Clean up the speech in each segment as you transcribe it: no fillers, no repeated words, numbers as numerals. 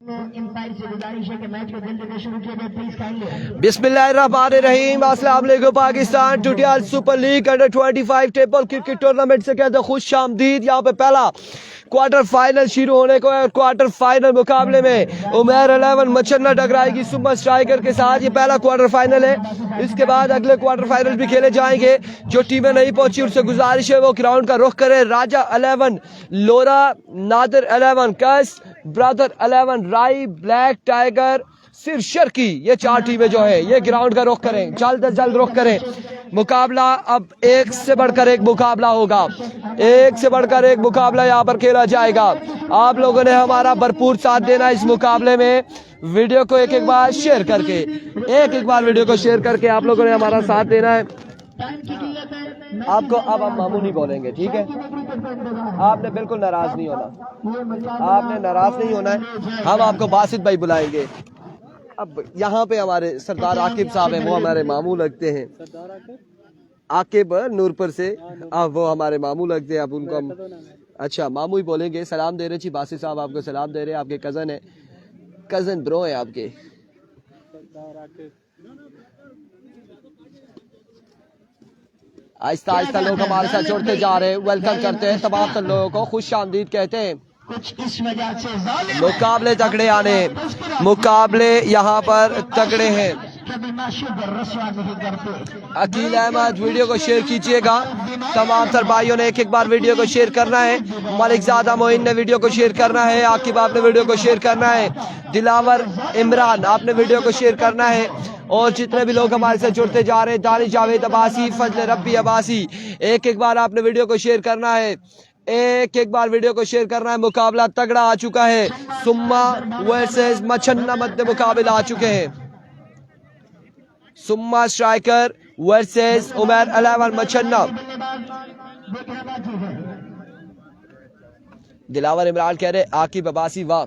बिस्मिल्लाहिर्रहमानिर्रहीम, अस्सलाम वालेकुम। Pakistan Tutial super league under 25 table cricket tournament से कहते हैं खुश आमदीद। यहाँ पे पहला क्वार्टर फाइनल शुरू होने को है। क्वार्टर फाइनल मुकाबले में उमर 11 मचन्ना टकराएगी सुपर स्ट्राइकर के साथ। ये पहला क्वार्टर फाइनल है। इसके बाद अगले क्वार्टर फाइनल भी खेले जाएंगे। जो टीमें नहीं पहुंची उनसे गुजारिश है वो ग्राउंड का रुख करे। राजा 11, लोरा, नादिर 11, कस, ब्रदर 11, राई, ब्लैक टाइगर, सिर शर्की, ये चार टीमें जो है ये ग्राउंड का रुख करें, जल्द से जल्द रुख करें। मुकाबला अब एक से बढ़कर एक मुकाबला होगा। एक से बढ़कर एक मुकाबला यहाँ पर खेला जाएगा। आप लोगों ने हमारा भरपूर साथ देना इस मुकाबले में। वीडियो को एक बार शेयर करके, एक बार वीडियो को शेयर करके आप लोगों ने हमारा साथ देना है। आपको अब हम मामू नहीं बोलेंगे, ठीक है? आपने बिल्कुल नाराज नहीं होना, आपने नाराज नहीं होना है। हम आपको बासित भाई बुलाएंगे। अब यहाँ पे हमारे सरदार आकिब साहब हैं, वो हमारे मामू लगते हैं। आकिब नूरपुर से, अब वो हमारे मामू लगते हैं। अब उनको हम अच्छा मामू ही बोलेंगे। सलाम दे रहे जी, बासित साहब आपको सलाम दे रहे हैं। आपके कजन है, कजन ब्रो है आपके। आहिस्ता आहिस्ता लोग हमारे साथ जुड़ते जा रहे हैं। वेलकम करते हैं तमाम लोगों को, खुश आमदीद कहते हैं। मुकाबले तगड़े आने, मुकाबले यहाँ पर तगड़े हैं। अकील अहमद वीडियो को शेयर कीजिएगा। तमाम सर भाइयों ने एक बार वीडियो को शेयर करना है। मलिक ज़ादा मोइन ने वीडियो को शेयर करना है। आकिब आपने वीडियो को शेयर करना है। दिलावर इमरान आपने वीडियो को शेयर करना है। और जितने भी लोग हमारे साथ जुड़ते जा रहे हैं, दानिश जावेद अब्बासी, फजल रब्बी अब्बासी, एक बार आपने वीडियो को शेयर करना है। एक बार वीडियो को शेयर करना है। मुकाबला तगड़ा आ चुका है। सुम्मा वर्सेस मचन्ना मध्य मुकाबला आ चुके हैं। सुम्मा स्ट्राइकर वर्सेस उमर 11 मचन्ना। दिलावर इमरान कह रहे आकिब अब्बासी वाह।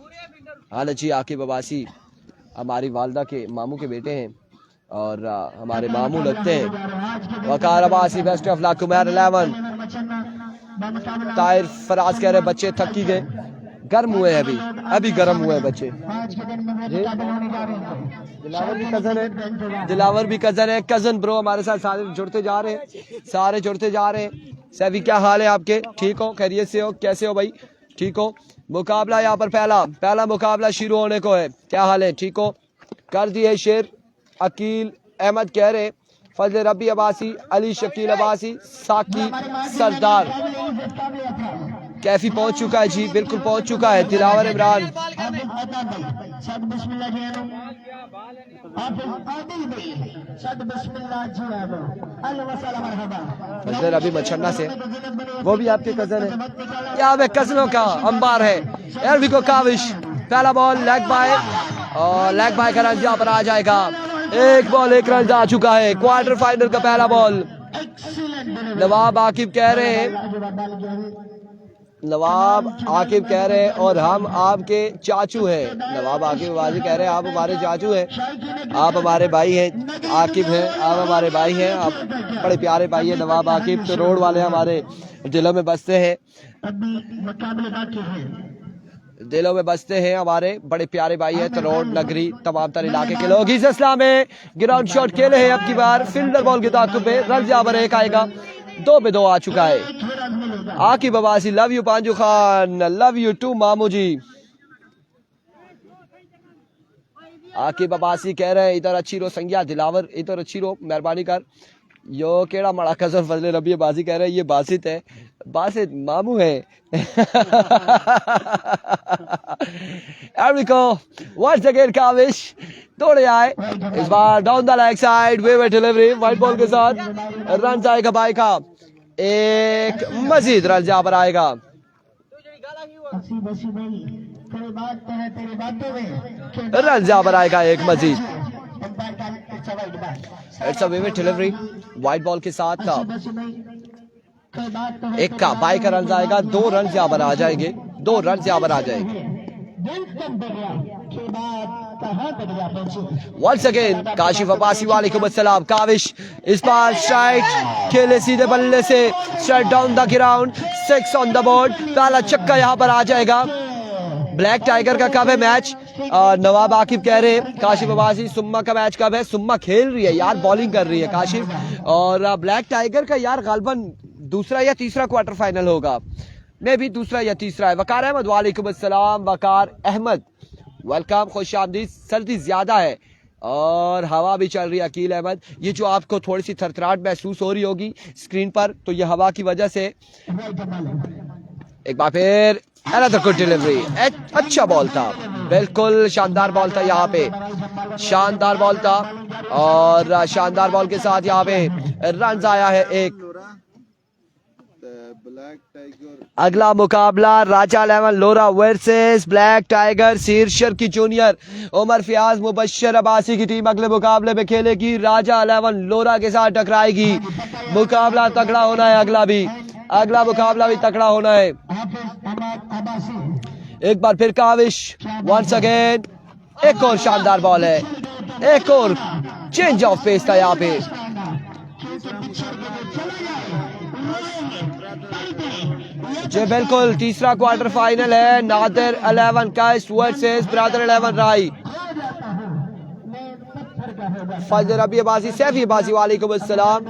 हाँ जी, आकिब अब्बासी हमारी वालदा के मामू के बेटे हैं और हमारे मामू लगते हैं। Waqar Abbasi best of luck Umar 11। Tahir Faraz कह रहे बच्चे थकी गए, गर्म हुए हैं, अभी गर्म हुए हैं बच्चे। दिलावर भी कजन है, दिलावर भी कजन है। कजन ब्रो हमारे साथ सारे जुड़ते जा रहे हैं, सारे जुड़ते जा रहे हैं। सभी क्या हाल है आपके? ठीक हो, खैरियत से हो? कैसे हो भाई? ठीक हो? मुकाबला यहाँ पर पहला मुकाबला शुरू होने को है। क्या हाल है? ठीक हो? कर दिए शेर। अकील अहमद कह रहे, फजल रब्बी अब्बासी, अली शकील अब्बासी, साकी सरदार। कैफी पहुंच चुका है जी, बिल्कुल पहुंच चुका है। दिलावर इमरान फजल रब्बी मछन्ना से, वो भी आपके कजन है। यहाँ पे कजनों का अंबार है। एरविको काविश, पहला बॉल लेग बाय, और लेग बाय का रन यहाँ पर आ जाएगा। एक बॉल एक रन आ चुका है। क्वार्टर फाइनल का पहला बॉल। नवाब आकिब कह रहे हैं, नवाब आकिब कह रहे हैं और हम आपके चाचू हैं। नवाब आकिब बाजी कह रहे हैं आप हमारे चाचू हैं, आप हमारे भाई हैं। आकिब हैं, आप हमारे भाई हैं, आप बड़े प्यारे भाई हैं। नवाब आकिब तो रोड वाले हमारे दिलों में बसते हैं, दिलों में बसते हैं, हमारे बड़े प्यारे भाई है। तरोड़ नगरी तमाम तर इलाके के लोग इस इस्लाम में ग्राउंड शॉट खेले हैं। अब की बार फील्डर बॉल के ताक़ुब पे रन यहाँ पर एक आएगा। 2-2 आ चुका है। Aqib Abbasi love you Panju Khan, love you too mamu ji. Aqib Abbasi कह रहे हैं इधर अच्छी रो संज्ञा, दिलावर इधर अच्छी रो, मेहरबानी कर। यो केड़ा मड़ा कजन फजल रब्बी अब्बासी कह रहे हैं ये बासित है, बासित मामू है। once again काविश दौड़े आए, इस बार down the leg side, waver delivery wide ball के साथ रन जाएगा भाई का। एक मजीद रन यहाँ पर आएगा। रन यहाँ पर आएगा एक Majeed. It's a waver delivery wide ball के साथ का एक का बाई का रन आएगा। 2 रन यहाँ पर आ जाएंगे, 2 रन यहाँ पर आ जाएंगे। वंस अगेन काशिफ अब्बासी वालेकुम अस्सलाम। काविश इस बार स्ट्राइक खेले सीधे बल्ले से, strike down the ground, 6 on the board. पहला छक्का यहाँ पर आ जाएगा। ब्लैक टाइगर का कब है मैच? नवाब आकिब कह रहे हैं काशिफ अब्बासी सुम्मा का मैच कब है? सुम्मा खेल रही है यार, बॉलिंग कर रही है काशिफ। और ब्लैक टाइगर का यार गालबन दूसरा या तीसरा क्वार्टर फाइनल होगा, नहीं भी दूसरा या तीसरा है। वकार अहमद वालेकुम अस्सलाम। वकार अहमद वेलकम, खुश आमदीद। सर्दी ज्यादा है और हवा भी चल रही है। अकील अहमद, ये जो आपको थोड़ी सी थरथराहट महसूस हो रही होगी स्क्रीन पर, तो ये हवा की वजह से। एक बार फिर अनदर गुड डिलीवरी, अच्छा बॉल था, बिल्कुल शानदार बॉल था यहाँ पे, शानदार बॉल था। और शानदार बॉल के साथ यहाँ पे रन आया है एक। अगला मुकाबला राजा 11 लोरा वर्सेस ब्लैक टाइगर शीर्षर की जूनियर। उमर फयाज मुबश्शिर अब्बासी की टीम अगले मुकाबले में खेलेगी, राजा 11 लोरा के साथ टकराएगी। मुकाबला तगड़ा होना है, अगला मुकाबला भी तगड़ा होना है। एक बार फिर काविश, वंस अगेन एक और शानदार बॉल है, एक और चेंज ऑफ पेस था यहाँ पे। जी बिल्कुल, तीसरा क्वार्टर फाइनल है, नादिर 11 काइस वर्सेस ब्रदर 11 राई। फजर रबी अब्बासी, सैफी अब्बासी वालेकुम अस्सलाम।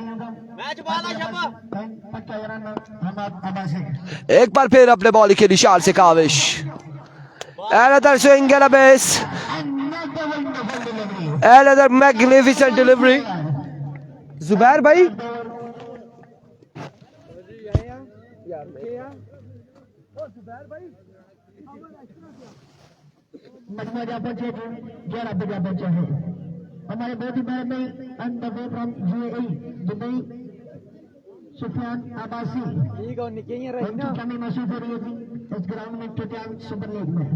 एक बार फिर अपने बॉलिंग के निशान से Kaavish, another swing and a miss, another magnificent delivery। Zubair भाई हमारे बॉडी बैर में on the way from UAE Dubai Sufiyan Abbasi उनकी कमी महसूस हो रही थी इस ग्राउंड में टोटल सुपर लीग में।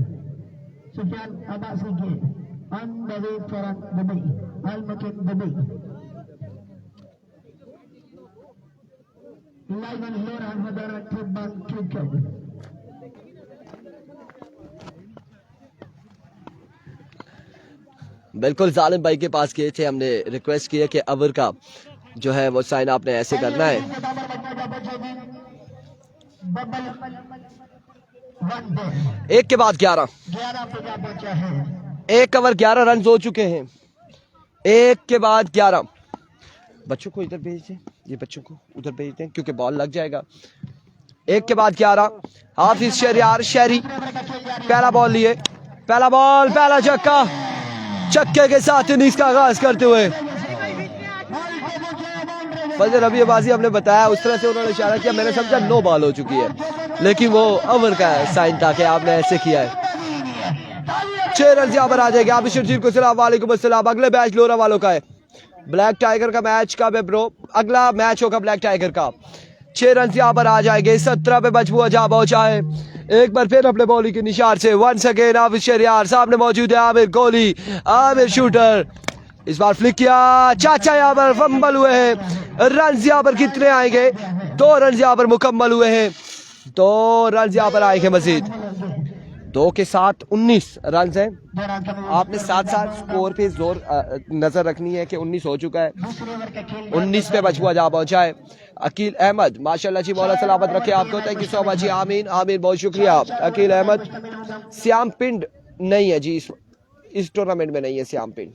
सुफियान अब्बासी के on the way from Dubai Al Makeen Dubai live on लोरा हमारा फुटबॉल क्रिकेट। बिल्कुल जालिम भाई के पास गए थे, हमने रिक्वेस्ट की है कि अवर का जो है वो साइन आपने ऐसे करना है। एक के बाद 11, एक ओवर 11 रन हो चुके हैं, एक के बाद 11। बच्चों को इधर भेज दें, ये बच्चों को उधर भेज दें क्योंकि बॉल लग जाएगा। एक के बाद 11, हाफिज शहरियार शहरी पहला बॉल लिए, पहला बॉल, पहला छक्का, छक्के के साथ इनिंग्स का आगाज करते हुए फजर रबी अब्बासी हमने बताया, उस तरह से उन्होंने इशारा किया, मैंने समझा नो बॉल हो चुकी है, लेकिन वो ओवर का साइन था कि आपने ऐसे किया है। 6 रन यहाँ पर आ जाएंगे। आप शर्जीर को सलाम वालेकुम अस्सलाम। अगले मैच लोरा वालों का है, ब्लैक टाइगर का मैच कब है ब्रो? अगला मैच होगा ब्लैक टाइगर का। 6 रन यहाँ पर आ जाएंगे। 17 पे बचबुआ जहाँ पहुंचा है। एक बार फिर अपने बॉलिंग के निशान से वंस अगेन हाफिज शहरियार, सामने मौजूद है आमिर कोहली, आमिर शूटर, इस बार फ्लिक किया, चाचा यहाँ पर फंबल हुए हैं। रन यहाँ पर कितने आएंगे? 2 रन यहाँ पर मुकम्मल हुए हैं, 2 रन यहाँ पर आएंगे मजीद। 2 के साथ 19 रन हैं। आपने साथ साथ स्कोर पे जोर नजर रखनी है कि 19 हो चुका है, 19 पे बचुआ जा पहुंचा है। अकील अहमद, माशाल्लाह जी, मौला सलामत रखे आपको, थैंक यू सो मच जी, आमीन आमीन, बहुत शुक्रिया। अकील अहमद, श्याम पिंड नहीं है जी, इस टूर्नामेंट में नहीं है श्याम पिंड।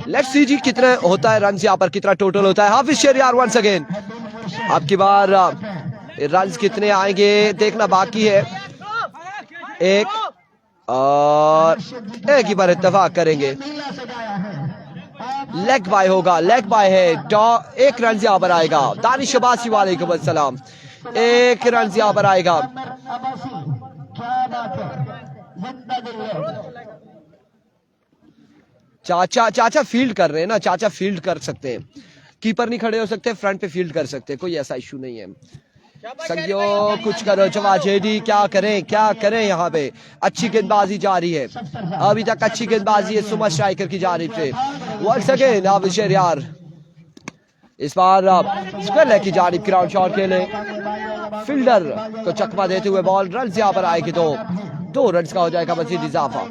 लेट्स सी जी कितना होता है रन यहाँ पर, कितना टोटल होता है। हाफिज शहरियार वंस अगेन, अब की बार रन कितने आएंगे देखना बाकी है। एक और एक ही बार इत्तेफाक करेंगे, लेग बाय होगा, लेग बाय है। 1 रन यहाँ पर आएगा। दानिश अब्बासी वालेकुम अस्सलाम, 1 रन यहाँ पर आएगा। चाचा फील्ड कर रहे हैं ना, चाचा फील्ड कर सकते हैं, कीपर नहीं खड़े हो सकते, फ्रंट पे फील्ड कर सकते हैं, कोई ऐसा इशू नहीं है। संगियो कुछ करो, चवाजेडी क्या करें यहाँ पे। अच्छी गेंदबाजी जारी है, अभी तक अच्छी गेंदबाजी है सुमा स्ट्राइकर की जानिब से। वंस अगेन हाफिज शहरियार, इस बार स्क्वायर लेग की जानिब ग्राउंड शॉट खेले, फील्डर को चकमा देते हुए बॉल, रन यहाँ पर आएगी तो 2 रन का हो जाएगा मजीद इजाफा।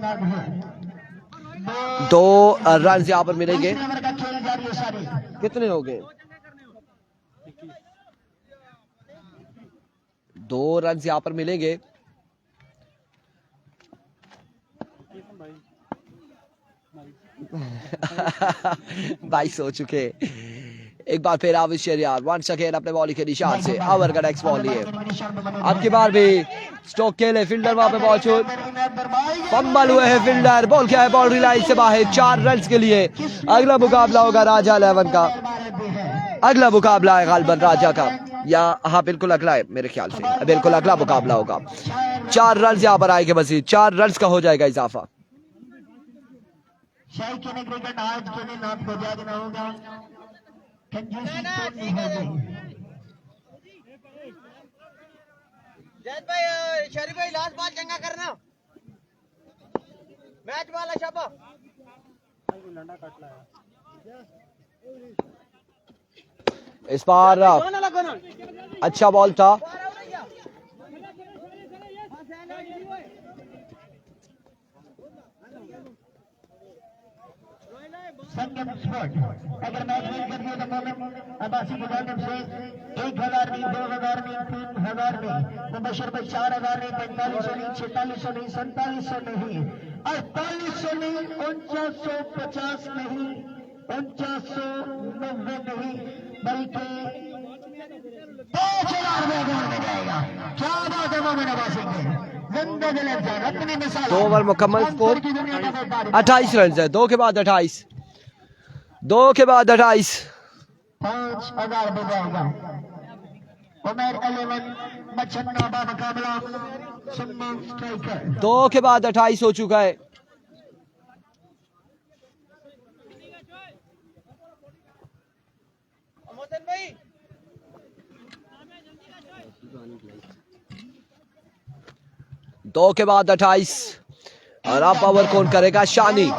2 रन यहाँ पर मिलेंगे। कितने हो गए? 2 रन यहाँ पर मिलेंगे। 22 हो चुके। एक बार फिर आविश शहरियार वंस अगेन अपने बॉल के निशान से ओवर का नेक्स्ट बॉल लिए। अब की बार भी स्टोक के लिए फील्डर वहां पे मौजूद, फंबल हुए हैं फील्डर, बॉल क्या है बाउंड्री लाइन से बाहर, 4 रन के लिए। अगला मुकाबला होगा राजा 11 का, अगला मुकाबला है गालबन राजा का, या हाँ बिल्कुल अगला है मेरे ख्याल से, बिल्कुल अगला मुकाबला होगा। 4 रन यहाँ पर आएंगे मजीद, 4 रन का हो जाएगा इजाफा। क्रिकेट आज के दिन आपको जागना होगा, कंजूसी नहीं होगी। जैद भाई, शरीफ भाई लास्ट बॉल चंगा करना, मैच वाला छापा। इस बार अच्छा बॉल था, संगम स्पोर्ट अगर मैच विन कर दिया तो मोमिन अब्बासी की जानिब से 1000 नहीं, 2000 नहीं, 3000 नहीं, मुबशर भाई 4000 नहीं, 4500 नहीं, 4600 नहीं, 4700 नहीं, 4800 नहीं, 4950 नहीं, 4990 नहीं, बल्कि 5000 रुपये अकाउंट में जाएगा। क्या बात है मोमिन अब्बासी की, जिंदा दिल जान अपनी मिसाल। 2 ओवर मुकम्मल, स्कोर 28 रन है, 2 के बाद 28, 2 के बाद 28। 5000 रुपये जाएगा। उमेर 11 मच्छन्ना बा मुकाबला सुम्मा स्ट्राइकर। 2 के बाद 28 हो चुका है। मोहसिन भाई 2 के बाद 28 और अब ओवर कौन करेगा? शानी।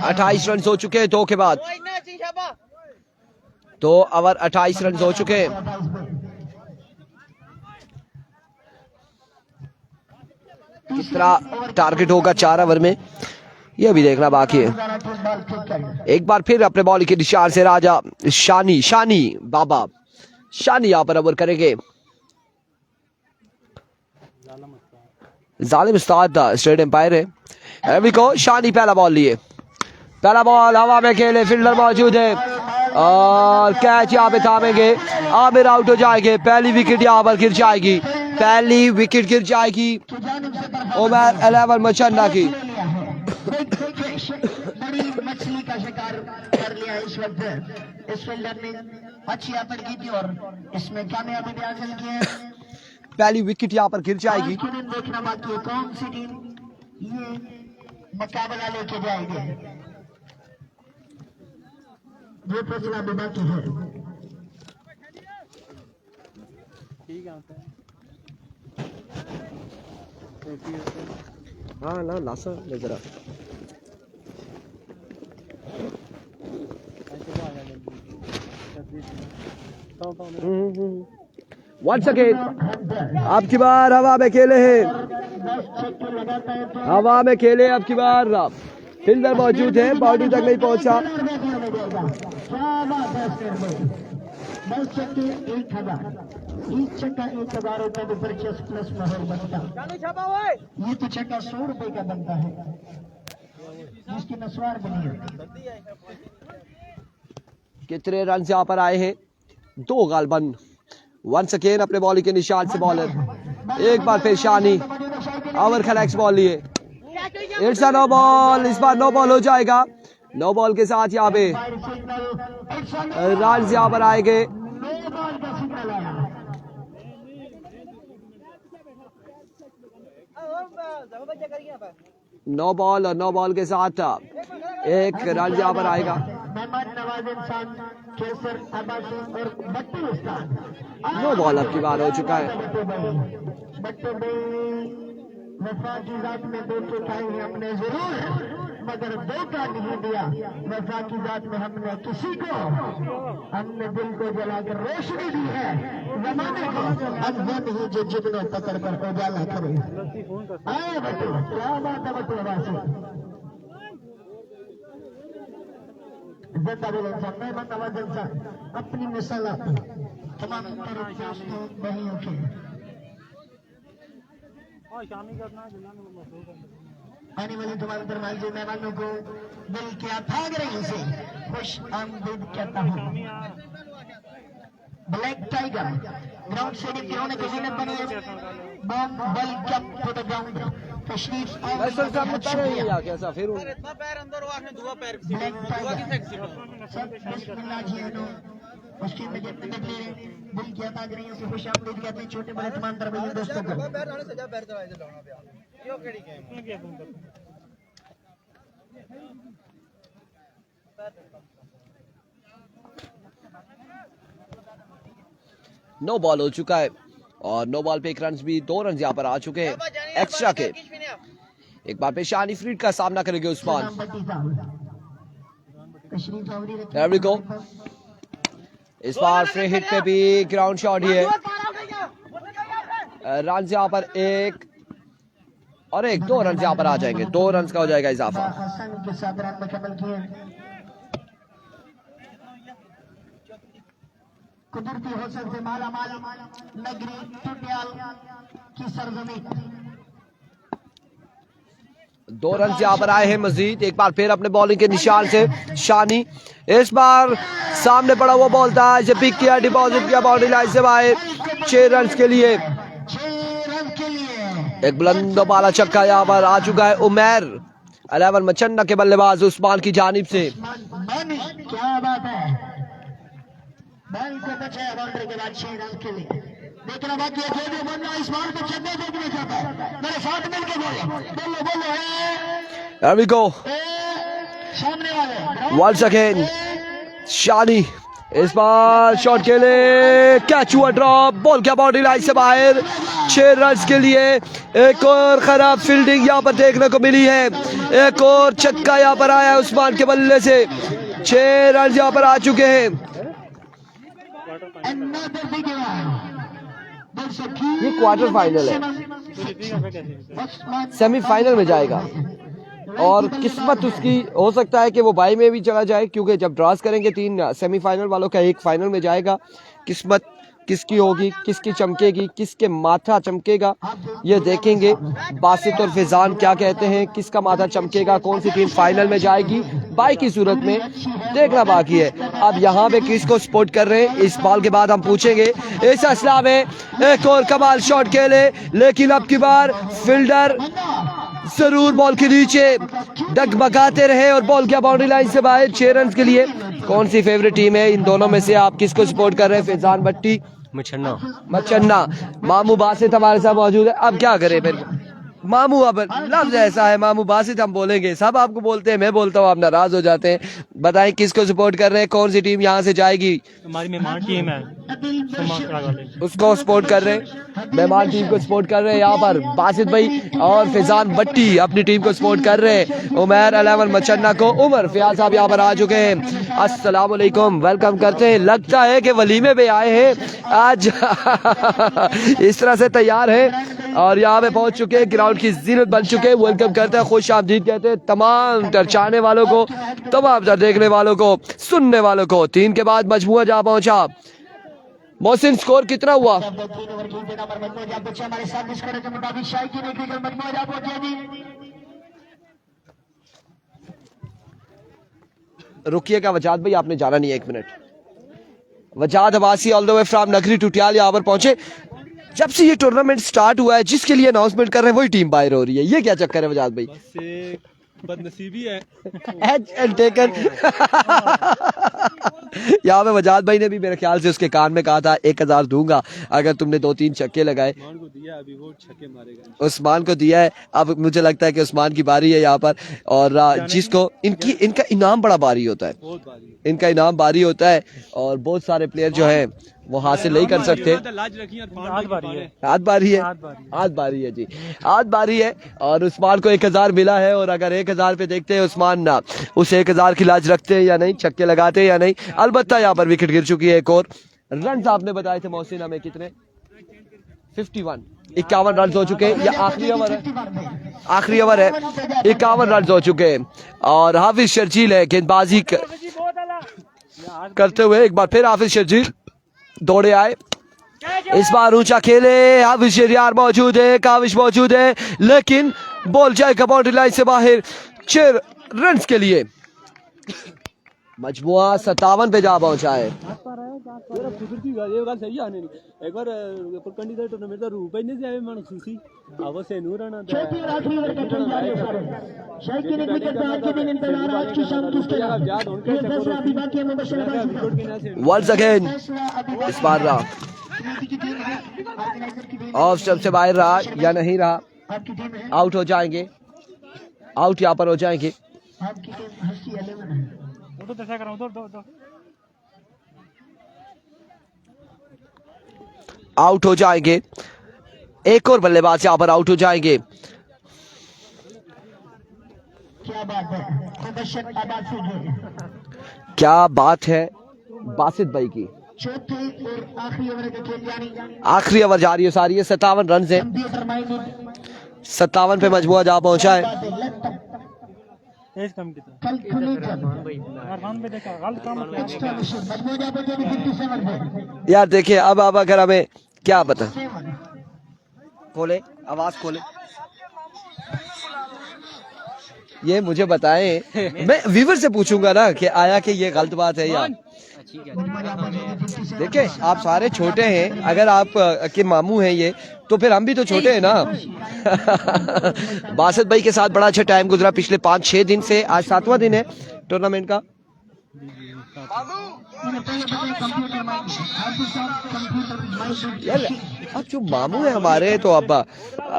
28 रन हो चुके हैं 2 के बाद, 2 ओवर 28 रन हो चुके हैं। कितना टारगेट होगा 4 ओवर में, यह भी देखना बाकी है। एक बार फिर अपने बॉल के निशान से राजा शानी बाबा शानी यहाँ पर ओवर करेंगे। जालिम उस्ताद स्टेट एम्पायर है। अभी को शानी पहला बॉल लिए, पहला बॉल हवा में खेले, फील्डर मौजूद है और कैच यहाँ पे थामेंगे, आमिर आउट हो जाएंगे। पहली विकेट यहाँ पर गिर जाएगी, पहली विकेट गिर जाएगी उमर 11 मचन्ना की। बड़ी मछली का शिकार कर लिया इस वक्त इस फील्डर ने, अच्छी एफर्ट की थी और इसमें कामयाबी भी हासिल की है। पहली विकेट यहाँ पर गिर जाएगी। देखना बाकी है कौन सी टीम ये मुकाबला लेके जाएगी, ये फैसला भी बाकी है। हाँ ना लासा नजर आ वंस अगेन, अब की बार हवा में खेले हैं, हवा में खेले अब की बार, फील्डर मौजूद है, बाउंड्री तक नहीं पहुंचा। 1000 रुपए परचेस प्लस महर बनता, ये तो छक्का 100 रुपए का बनता है जिसकी नस्वार बनी है। कितने रन यहाँ पर आए हैं? 2 गालबन। वंस अगेन अपने बॉल के निशान से बॉलर, एक बार फिर शानी ओवर का नेक्स्ट बॉल लिए। इट्स अ नो बॉल, इस बार नो बॉल हो जाएगा। नो बॉल के साथ यहाँ पे रन यहाँ पर आएंगे। नो बॉल और नो बॉल के साथ एक रन यहाँ पर आएगा। नो बॉल अब की बार हो चुका है। वफा की जात में धोखे खाए हैं हमने जरूर, मगर धोखा नहीं दिया। वफा की जात में हमने किसी को, हमने दिल को जलाकर रोशनी दी है जमाने को। अब वो नहीं जो जुगनों पकड़ कर उजाला करे। आए बटू, क्या बात है बटू वासी, जिंदा बोलो इंसान, मैं नवाज इंसान अपनी मिसाल तमाम दोस्तों भाइयों के आने वाले तमाम दरवाजे मेहमानों को दिल के अथाह रही से खुश आमदीद कहता हूँ। ब्लैक टाइगर ग्राउंड स्टेडियम के होने की जीनत बनी है। बम बल कप टू द ग्राउंड तशरीफ फैसल साहब बता रहे हैं या कैसा फिर इतना पैर अंदर हुआ आपने दुआ पैर ब्लैक दुआ की टाइगर टैक्सी सब बिस्मिल्लाह जी नो उसके में जब तक ले दिल की अथाह रही से खुश आमदीद कहते हैं छोटे बड़े तमाम दरवाजे दोस्तों को। पैर डालने से जा पैर दवाई से लाना पे क्यों केड़ी गेम नो बॉल हो चुका है और नो बॉल पे एक रन भी 2 रन यहाँ पर आ चुके हैं एक्स्ट्रा के। एक बार पे शानी फ्रीड का सामना करेंगे उस्मान। There we go। इस बार फ्री हिट पे भी ग्राउंड शॉट ही है। रन यहाँ पर 1 और 1 2 रन यहाँ पर आ जाएंगे। 2 रन का हो जाएगा इजाफा। के साथ रन मुकम्मल किए। कुदरती हौसल से माला माल नगरी टुटियाल की सरजमीन। 2 रन यहाँ पर आए हैं मजीद। एक बार फिर अपने बॉलिंग के निशान से शानी। इस बार सामने पड़ा हुआ बॉल था, इसे पिक किया, डिपॉजिट किया बाउंड्री लाइन से बाहर 6 रन के लिए। 6 रन के लिए एक बुलंद बाला छक्का यहाँ पर आ चुका है उमैर 11 मचन्ना के बल्लेबाज उस्मान की जानिब से। क्या बात है। बॉल को बचाया बाउंड्री के बाद 6 रन के लिए। देखना बाकी है जो भी बंदा इस बॉल को छक्का देखना चाहता है मेरे साथ मिलकर बोलो बोलो बोलो। There we go। सामने वाले Once again शानी इस बार शॉट के लिए कैच हुआ ड्रॉप, बॉल क्या बाउंड्री लाइन से बाहर 6 रन के लिए। एक और खराब फील्डिंग यहाँ पर देखने को मिली है। एक और छक्का यहाँ पर आया है उस्मान के बल्ले से। 6 रन यहाँ पर आ चुके हैं। ये क्वार्टर फाइनल है, सेमीफाइनल में जाएगा और किस्मत उसकी हो सकता है कि वो बाई में भी चला जाए, क्योंकि जब ड्रॉस करेंगे 3 सेमीफाइनल वालों का 1 फाइनल में जाएगा। किस्मत किसकी होगी, किसकी चमकेगी, किसके माथा चमकेगा, ये देखेंगे। बासित और फैजान क्या कहते हैं, किसका माथा चमकेगा, कौन सी टीम फाइनल में जाएगी, बाई की सूरत में देखना बाकी है। अब यहाँ पे किसको सपोर्ट कर रहे हैं इस बॉल के बाद हम पूछेंगे। इस असला में एक और कमाल शॉट खेले, लेकिन अब की बार फील्डर जरूर बॉल के नीचे डगमगाते रहे और बॉल क्या बाउंड्री लाइन से बाहर 6 रन के लिए। कौन सी फेवरेट टीम है इन दोनों में से, आप किसको सपोर्ट कर रहे हैं? फैजान भट्टी मचन्ना मामू बासित हमारे साथ मौजूद है। अब क्या करें फिर, मामू अब लफ्ज ऐसा है, मामू बासित हम बोलेंगे, सब आपको बोलते हैं, मैं बोलता हूँ आप नाराज हो जाते हैं। बताएं किसको सपोर्ट कर रहे हैं, कौन सी टीम यहाँ से जाएगी? हमारी मेहमान टीम है उसको सपोर्ट कर रहे हैं, मेहमान टीम को सपोर्ट कर रहे हैं। यहाँ पर बासित भाई और फैजान भट्टी अपनी टीम को सपोर्ट कर रहे हैं। उमर 11 मचन्ना को उमर फयाज साहब यहाँ पर आ चुके हैं। अस्सलाम वालेकुम, वेलकम करते हैं। लगता है कि वलीमे पे आए हैं आज इस तरह से तैयार है और यहाँ पे पहुंच चुके हैं, ग्राउंड की जीनत बन चुके हैं। वेलकम करते हैं, खुश आमदीद कहते हैं तमाम दर्शाने वालों को, तमाम देखने वालों को, सुनने वालों को। 3 के बाद मजमुआ जा पहुंचा। मोहसिन स्कोर कितना हुआ? रुकिएगा वजाद भाई, आपने जाना नहीं है, 1 minute. Wajad Abbasi all the way from नगरी टुटियाल यहाँ पर पहुंचे। जब से ये टूर्नामेंट स्टार्ट हुआ है, जिसके लिए अनाउंसमेंट कर रहे हैं वही टीम बाहर हो रही है, ये क्या चक्कर है वजाद भाई? बदनसीबी है टेकन यहाँ पे वजाद भाई ने भी मेरे ख्याल से उसके कान में कहा था 1000 दूंगा अगर तुमने 2-3 छक्के लगाए। उस्मान को दिया, अभी वो छक्के मारेगा। उस्मान को दिया है, अब मुझे लगता है कि उस्मान की बारी है यहाँ पर। और जिसको इनका इनाम बड़ा भारी होता है, इनका इनाम भारी होता है और बहुत सारे प्लेयर जो है वो हासिल नहीं कर सकते। हाथ बारी है जी, हाथ बारी है। और उस्मान को 1000 मिला है और अगर 1000 पे देखते हैं उस्मान ना उस 1000 की लाज रखते हैं या नहीं, छक्के लगाते हैं या नहीं। अलबत्ता यहाँ पर विकेट गिर चुकी है। एक और रन आपने बताए थे मोहसिन हमें कितने? 51 रन हो चुके हैं। यह आखिरी ओवर है, 51 रन हो चुके हैं। और हाफिज शर्जील है गेंदबाजी करते हुए। एक बार फिर हाफिज शर्जील दौड़े आए इस बार ऊंचा खेले, हाफिज शहरियार मौजूद है, काविश मौजूद है, लेकिन बॉल जाएगा बाउंड्री लाइन से बाहर 6 रन के लिए। मजमुआ 57 पे जा पहुंचा है। एक बार कैंडिडेट टूर्नामेंट का रूप ही नहीं जाए मन खुशी अब से नूर आना चौथी और आखिरी ओवर का खेल जारी है सारे। शायकीन एक विकेट आज के दिन इंतजार आज की शाम किसके नाम? ये फैसला अभी बाकी है मुबशर भाई। वंस अगेन इस बार रहा ऑफ स्टंप से बाहर रहा या नहीं रहा, आपकी टीम है, आउट हो जाएंगे, आउट यहाँ पर हो जाएंगे। आपकी टीम हंसी 11 है। आउट हो जाएंगे, एक और बल्लेबाज यहाँ पर आउट हो जाएंगे। क्या बात है मुबशर अब्बासी की, क्या बात है बासित भाई की। चौथी और आखिरी ओवर का खेल जारी। आखिरी ओवर जारी है सारी है, 57 रन है, कंप्यूटर माइंडेड 57 पे मजमुआ जा पहुंचा है। बात है लगता एज कम कितना कल खुली जब अरमान पे देखा गलत काम एक्स्ट्रा मशीन मजमू जा पहुंचे 57 पे यार देखिए अब अगर हमें क्या पता, 7 खोले आवाज खोले, ये मुझे बताएं, मैं व्यूवर से पूछूंगा ना कि आया कि ये गलत बात है या। देखिए आप सारे छोटे हैं, अगर आप के मामू हैं ये तो फिर हम भी तो छोटे हैं ना। बासित भाई के साथ बड़ा अच्छा टाइम गुजरा पिछले 5-6 दिन से, आज 7वां दिन है टूर्नामेंट का। कंप्यूटर माइंडेड आपके साथ कंप्यूटर माइंडेड यार अब जो मामू है हमारे तो अब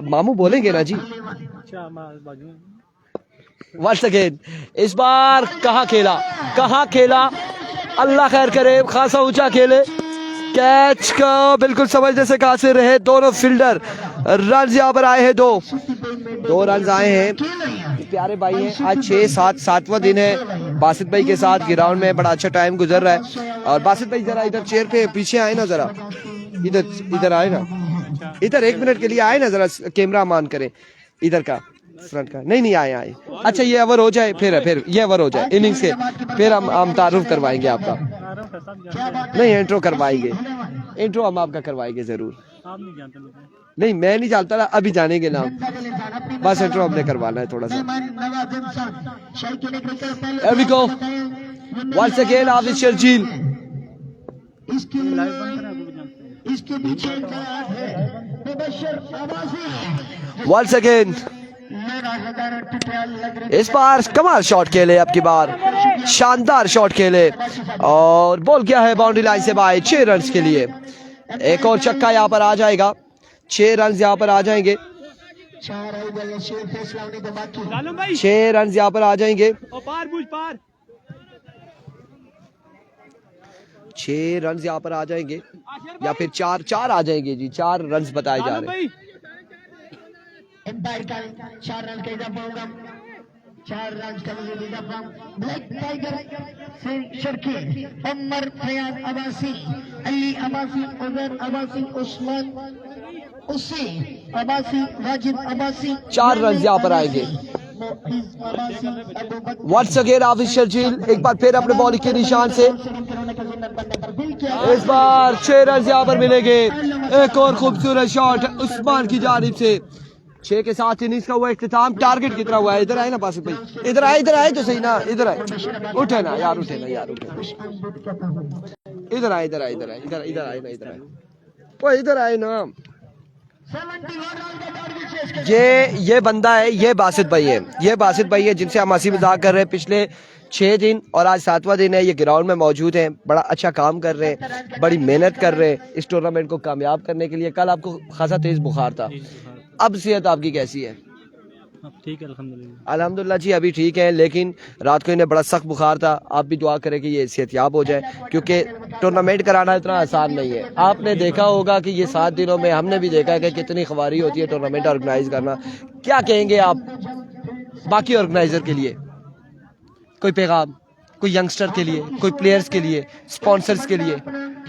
मामू बोलेंगे ना जी। अच्छा बाजू वंस अगेन इस बार कहाँ खेला, अल्लाह खैर करे, खासा ऊंचा खेले, कैच का बिल्कुल समझने से कासिर रहे दोनों फील्डर। रन यहाँ पर आए हैं, 2 रन आए हैं। प्यारे भाई हैं, आज 6-7वां दिन है बासित भाई के साथ ग्राउंड में, बड़ा अच्छा टाइम गुजर रहा है। और बासित भाई जरा इधर चेयर पे पीछे आए ना, जरा इधर आए ना, इधर 1 मिनट के लिए आए ना, जरा कैमरा मान करें इधर का फ्रंट का। नहीं आए। अच्छा ये ओवर हो जाए, फिर ये ओवर हो जाए इनिंग्स के, फिर हम तारुफ करवाएंगे आपका। नहीं इंट्रो करवाएंगे, इंट्रो हम आपका करवाएंगे जरूर। आप नहीं जानते मुझे। नहीं मैं नहीं जानता ना, अभी जानेंगे ना, बस इंट्रो हमने करवाना है थोड़ा सा। Here we go. Once again हाफिज शर्जील, इसके पीछे तैयार है मुबशर अब्बासी। once again इस बार कमाल शॉट खेले, अब की बार शानदार शॉट खेले और बॉल गया है बाउंड्री लाइन से बाहर 6 रन के लिए। एक और छक्का यहाँ पर आ जाएगा, 6 रन यहाँ पर आ जाएंगे, 6 रन यहाँ पर आ जाएंगे, 6 रन यहाँ पर आ जाएंगे या फिर 4 आ जाएंगे जी, 4 रन बताए जा रहे हैं। एम्पायर का 4 रन का प्रोग्राम, 4 रन का ब्लैक टाइगर से शर्की उमर फयाज अब्बासी, अली अब्बासी, उजैर अब्बासी, उस्मान उसी अब्बासी, वाजिद अब्बासी, 4 रन यहाँ पर आएंगे। वंस अगेन हाफिज शर्जील एक बार फिर अपने बॉलिंग के निशान से, इस बार 6 रन यहाँ पर मिलेंगे। एक और खूबसूरत शॉट उस्मान की जानिब से, 6 के साथ इनिंग्स का हुआ इख्तिताम। टारगेट कितना हुआ है? इधर आए ना बासित भाई, इधर आए तो सही ना, इधर आए, उठे ना यार, उठे इधर आए ना। ये बंदा है, ये बासित भाई है, जिनसे हम हंसी मजाक कर रहे हैं पिछले 6 दिन और आज 7वां दिन है। ये ग्राउंड में मौजूद हैं, बड़ा अच्छा काम कर रहे हैं, बड़ी मेहनत कर रहे हैं इस टूर्नामेंट को कामयाब करने के लिए। कल आपको खासा तेज बुखार था, अब सेहत आपकी कैसी है? ठीक है अल्हम्दुलिल्लाह। अल्हम्दुलिल्लाह जी अभी ठीक है, लेकिन रात को इन्हें बड़ा सख्त बुखार था। आप भी दुआ करें कि ये सेहतयाब हो जाए, क्योंकि टूर्नामेंट कराना इतना आसान नहीं है। आपने देखा होगा कि ये 7 दिनों में हमने भी देखा है कि कितनी ख्वारी होती है टूर्नामेंट ऑर्गेनाइज करना। क्या कहेंगे आप बाकी ऑर्गेनाइजर के लिए? कोई पैगाम, कोई यंगस्टर के लिए, कोई प्लेयर्स के लिए, स्पॉन्सर्स के लिए,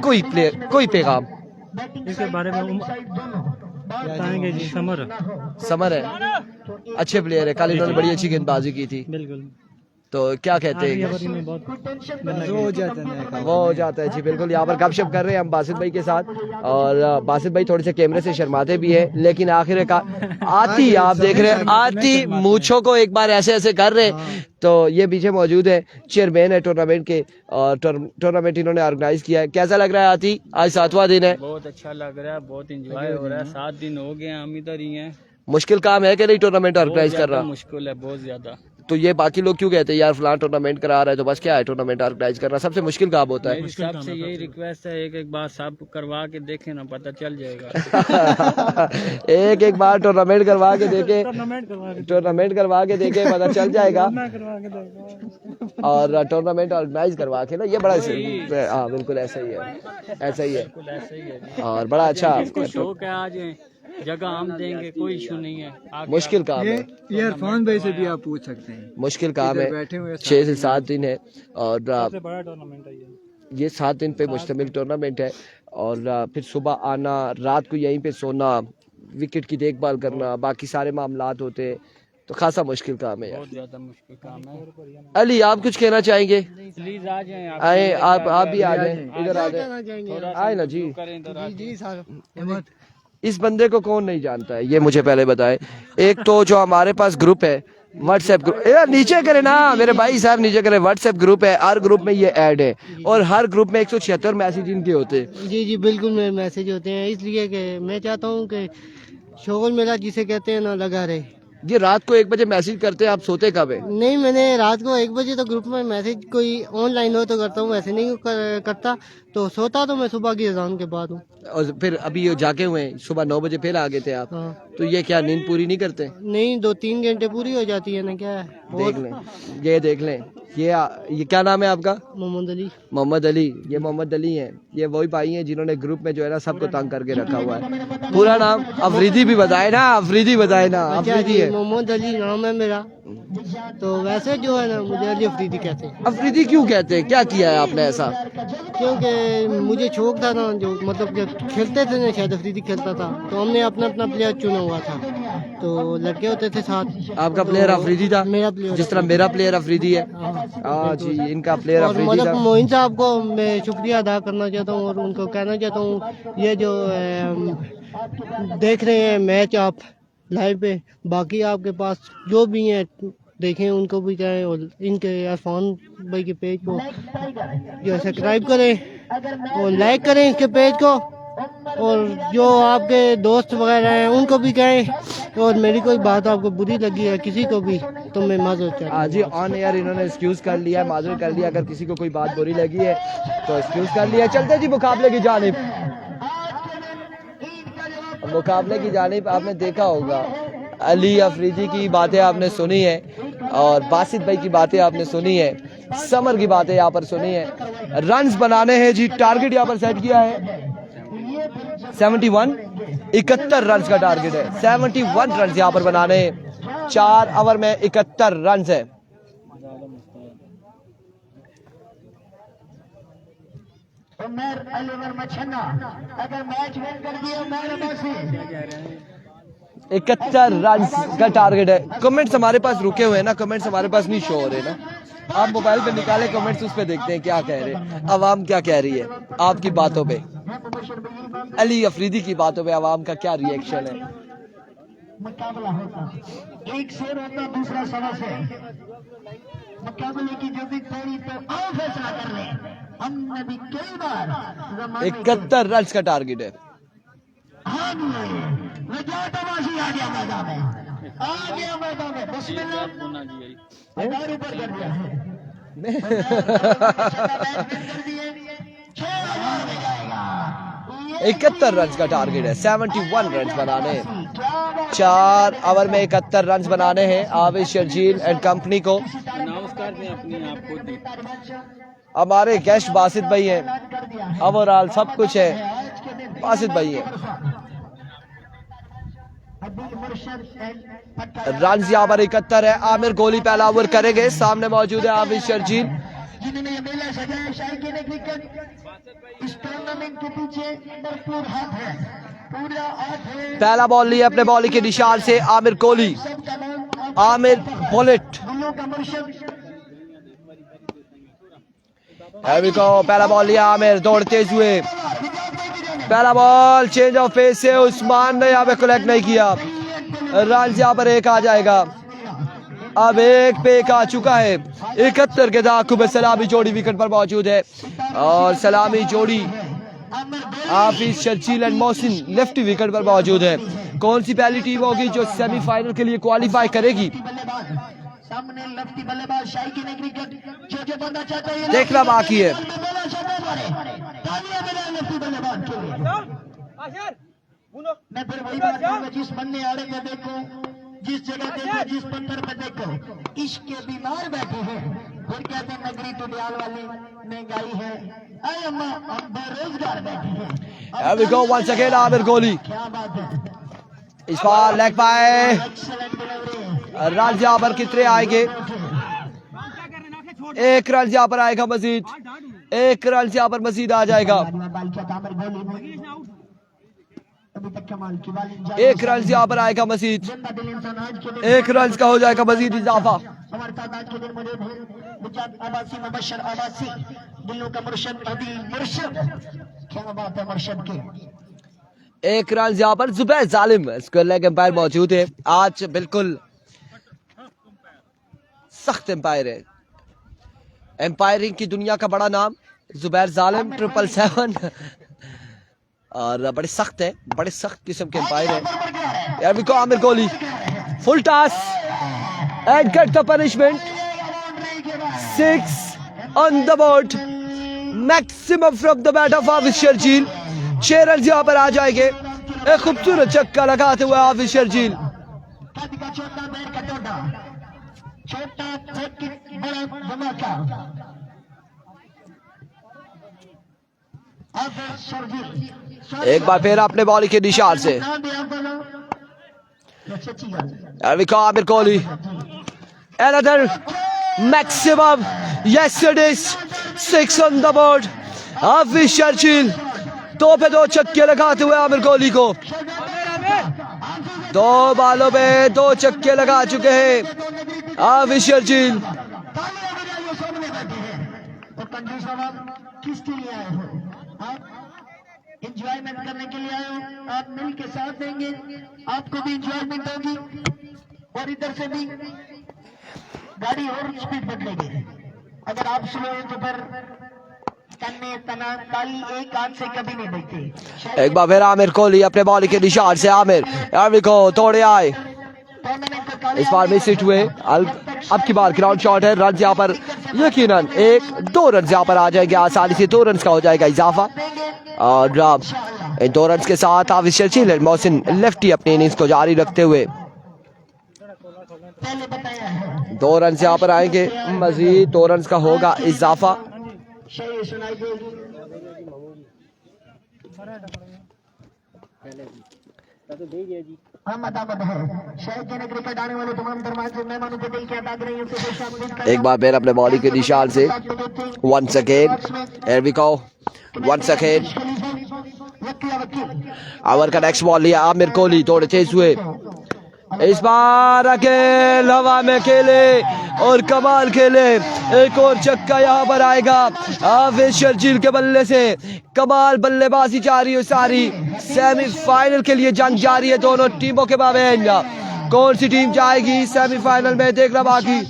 कोई पैगाम इसके बारे में बताएंगे जी। समर है, अच्छे प्लेयर है, कल इन्होंने बड़ी अच्छी गेंदबाजी की थी। बिल्कुल तो क्या कहते हैं, वो हो जाता है जी। बिल्कुल, यहाँ पर गपशप कर रहे हैं हम बासित भाई के साथ, और बासित भाई थोड़े से कैमरे से शर्माते भी हैं, लेकिन आखिर का आती आप देख रहे हैं, आती मूछों को एक बार ऐसे ऐसे कर रहे। तो ये पीछे मौजूद है, चेयरमैन है टूर्नामेंट के, और टूर्नामेंट इन्होंने ऑर्गेनाइज किया है। कैसा लग रहा है आती, आज 7वां दिन है? बहुत अच्छा लग रहा है, बहुत एंजॉय हो रहा है। 7 दिन हो गए हम इधर ही हैं। मुश्किल काम है कि नहीं टूर्नामेंट ऑर्गेनाइज कर रहा? मुश्किल है बहुत ज्यादा। तो ये बाकी लोग क्यों कहते हैं यार फलां टूर्नामेंट करा रहा है, तो बस क्या है, टूर्नामेंट ऑर्गेनाइज करना सबसे मुश्किल काम होता है। सबसे यही रिक्वेस्ट है, एक बार सब करवा के देखें ना, पता चल जाएगा। एक बार टूर्नामेंट करवा के देखे, टूर्नामेंट करवा के देखे, पता चल जाएगा। और टूर्नामेंट ऑर्गेनाइज करवा के ना, ये बड़ा हाँ बिल्कुल ऐसा ही है, ऐसा ही है। और बड़ा अच्छा शौक है, आज जगह हम देंगे, कोई इशू नहीं है। मुश्किल काम है, ये इरफान भाई से भी आप पूछ सकते हैं। मुश्किल काम है, बैठे हुए 6 से 7 दिन है, और बड़ा टूर्नामेंट है ये 7 दिन पे मुश्तमिल टूर्नामेंट है। और फिर सुबह आना, रात को यहीं पे सोना, विकेट की देखभाल करना, बाकी सारे मामलात होते हैं, तो खासा मुश्किल काम है यार, बहुत ज्यादा मुश्किल काम है। अली आप कुछ कहना चाहेंगे? प्लीज आ जाएं, आए आप भी आ जाएं, इधर आ जाएं, आए ना जी। जी साहब, इस बंदे को कौन नहीं जानता है, ये मुझे पहले बताए। एक तो जो हमारे पास ग्रुप है, व्हाट्सएप ग्रुप, नीचे करे ना मेरे भाई साहब, नीचे करे, व्हाट्सएप ग्रुप है, हर ग्रुप में ये ऐड है, और हर ग्रुप में 176 मैसेज इनके होते हैं। जी जी बिल्कुल, मेरे मैसेज होते हैं, इसलिए कि मैं चाहता हूँ कि शोगल मेरा जिसे कहते हैं ना लगा रहे। ये रात को 1 बजे मैसेज करते हैं, आप सोते कब है? नहीं, मैंने रात को 1 बजे तो ग्रुप में मैसेज कोई ऑनलाइन हो तो करता हूँ, वैसे नहीं करता। तो सोता तो मैं सुबह की अजान के बाद हूँ। और फिर अभी ये जाके हुए हैं, सुबह 9 बजे फिर आ गए थे आप, हाँ। तो ये क्या नींद पूरी नहीं करते? नहीं, 2-3 घंटे पूरी हो जाती है ना, क्या है। देख लें, ये देख लें, ये क्या नाम है आपका? मोहम्मद अली। मोहम्मद अली, ये मोहम्मद अली हैं, ये वही भाई हैं जिन्होंने ग्रुप में जो है ना सबको तंग करके रखा हुआ है। पूरा नाम अफरीदी भी बताए ना, अफरीदी बताए ना, अफरीदी है। मोहम्मद अली नाम है मेरा, तो वैसे जो है ना मुझे अली अफरीदी कहते हैं। अफरीदी क्यों कहते हैं, क्या किया है आपने ऐसा? क्योंकि मुझे शौक था ना, जो मतलब जब खेलते थे ना, शायद अफरीदी खेलता था, तो हमने अपना अपना प्लेयर चुना हुआ था, तो लड़के होते थे साथ। आपका प्लेयर अफरीदी था? मेरा प्लेयर, जिस तरह मेरा प्लेयर अफरीदी है। हाँ जी, इनका प्लेयर और अफरीदी मतलब था। मोइन साहब को मैं शुक्रिया अदा करना चाहता हूँ, और उनको कहना चाहता हूँ, ये जो देख रहे हैं मैच आप लाइव पे, बाकी आपके पास जो भी हैं देखें, उनको भी कहें, और इनके इरफान भाई के पेज को जो सब्सक्राइब करें और लाइक करें इसके पेज को, और जो आपके दोस्त वगैरह हैं उनको भी कहें। और मेरी कोई बात आपको बुरी लगी है किसी को भी, तो मैं माजूर चाहता हूं। आज ही ऑन एयर इन्होंने एक्सक्यूज कर लिया है, माजूर कर लिया, अगर किसी को कोई बात बुरी लगी है तो एक्सक्यूज कर लिया। चलते जी मुकाबले की जानिब, मुकाबले की जानिब। आपने देखा होगा अली अफरीदी की बातें आपने सुनी है, और बासित भाई की बातें आपने सुनी है, समर की बातें यहाँ पर सुनी है। रन्स बनाने हैं जी, टारगेट यहाँ पर सेट किया है 71, 71 रन का टारगेट है। 71 रन यहाँ पर बनाने हैं, 4 ओवर में 71 रन है। उमर अलीवर मछन्ना अगर मैच विन कर दिया उमर अब्बासी 71 रन का टारगेट है। कमेंट्स हमारे पास रुके हुए हैं ना, कमेंट्स हमारे पास नहीं शो हो रहे ना, आप मोबाइल पे निकाले कमेंट्स, उस पे देखते हैं क्या कह रहे हैं, आवाम क्या कह रही है आपकी बातों पे, अली अफरीदी की बातों पे आवाम का क्या रिएक्शन है। मुकाबला होता, एक शेर होता, दूसरा सवा से मुकाबले की जो भी थोड़ी तो आओ फैसला कर ले। हमने भी कई बार 71 रन का टारगेट है। हाँ नजात अब्बासी आ गया मैदान में, आ गया मैदान में, बिस्मिल्लाह हजार ऊपर कर दिया है। 71 रन का टारगेट है, 71 रन बनाने हैं, 4 ओवर में 71 रन बनाने हैं आविश शर्जील एंड कंपनी को। हमारे गेस्ट बासित भाई हैं, ओवरऑल सब कुछ है बासित भाई है। रन यहाँ पर 71 है। आमिर कोहली पहला ओवर करेंगे, सामने मौजूद है आविश शर्जील। जिन्होंने ये मेला सजाया, शायकीन क्रिकेट इस टूर्नामेंट के पीछे भरपूर हाथ है, पूरा हाथ है। पहला बॉल लिया अपने बॉलिंग के निशान से आमिर कोहली, आमिर बुलेट। पहला बॉल लिया आमिर दौड़ते हुए, पहला बॉल चेंज ऑफ पेस से उस्मान ने यहाँ पे कलेक्ट नहीं किया। रन यहाँ पर एक आ जाएगा, अब एक पे एक आ चुका है। 71 के दाखिल में सलामी जोड़ी विकेट पर मौजूद है और सलामी जोड़ी Hafiz Sharjeel and Mohsin lefty wicket पर मौजूद है। कौन सी पहली टीम होगी जो सेमीफाइनल के लिए क्वालिफाई करेगी, सामने लेफ्टी बल्लेबाज शाही की क्रिकेट जो बंदा चाहता है देखना बाकी है। लेफ्टी बल्लेबाज के लिए मैं फिर वही बात करूंगा, जिस बंदे आड़े पे देखो, जिस जगह देखो, जिस पत्थर पे देखो, इश्क के बीमार बैठे हैं। फिर कहते हैं नगरी टुडियाल वाली महंगाई है, अरे अम्मा हम बेरोजगार बैठे हैं। Here we go once again Aamir Kohli, क्या बात है, इस बार लेग पाए। Excellent delivery. रन यहाँ पर कितने आएंगे, एक रन यहाँ पर आएगा मजीद, एक रन यहाँ पर मजीद आ जाएगा। अभी तक कमाल की बात, एक रन यहाँ पर आएगा मजीद, एक रन का हो जाएगा मजीद इजाफा। हमारे साथ आज के दिन मौजूद है मुजाद आबासी, मुबशर आबासी, दिलों का मुर्शद अदी मुर्शद। क्या बात है मुर्शद की। एक रन यहाँ पर जुबैर जालिम स्क्वायर लेग एम्पायर मौजूद है। आज बिल्कुल सख्त एम्पायर है, एम्पायरिंग की दुनिया का बड़ा नाम जुबैर जालिम 777 और बड़े सख्त है, बड़े सख्त किस्म के एम्पायर है। यार बिको Aamir Kohli full toss and get the punishment, 6 on the board, maximum from the bat of Hafiz Sharjeel. 6 run यहाँ पर आ जाएंगे। एक खूबसूरत चक्का लगाते हुए हाफिज शर्जील, एक बार फिर अपने बॉलिंग के निशान से Aamir Kohli, another maximum, yes it is 6 on the board। हाफिज शर्जील 2 पे 2 छक्के लगाते हुए आमिर कोहली को 2 बालों पे 2 छक्के लगा चुके हैं हाफिज शर्जील। किसके लिए आए हो आप? एंजॉयमेंट करने के लिए आए हो, आप मिल के साथ देंगे, आपको भी एंजॉयमेंट होगी और इधर से भी गाड़ी और स्पीड बदलेगी। अगर आप स्लो हैं तो फिर तन्ने तना ताली एक हाथ से कभी नहीं देखते। एक बार फिर आमिर कोहली अपने बॉलिंग के निशान से, आमिर को तोड़े आए, इस बार मिस हिट हुए। अब की बार ग्राउंड शॉट है, रन यहाँ पर यकीनन 1-2 रन यहाँ पर आ जाएंगे आसानी से, 2 रन का हो जाएगा इजाफा। और इन 2 रन के साथ हाफिज शर्जील एंड मोहसिन लेफ्टी अपनी इनिंग्स को जारी रखते हुए 2 रन यहाँ पर आएंगे, मजीद 2 रन का होगा इजाफा। एक बार फिर अपने बॉलिंग के निशान से, once again, here we go, once again। Over का नेक्स्ट बॉल लिया आमिर कोहली दौड़े तेज हुए, इस बार अकेले हवा में खेले और कमाल खेले। एक और छक्का यहाँ पर आएगा हाफिज शर्जील के बल्ले से, कमाल बल्लेबाजी जारी है सारी। सेमीफाइनल के लिए जंग जारी है दोनों टीमों के माबैन। कौन सी टीम जाएगी सेमीफाइनल में, देखना बाकी।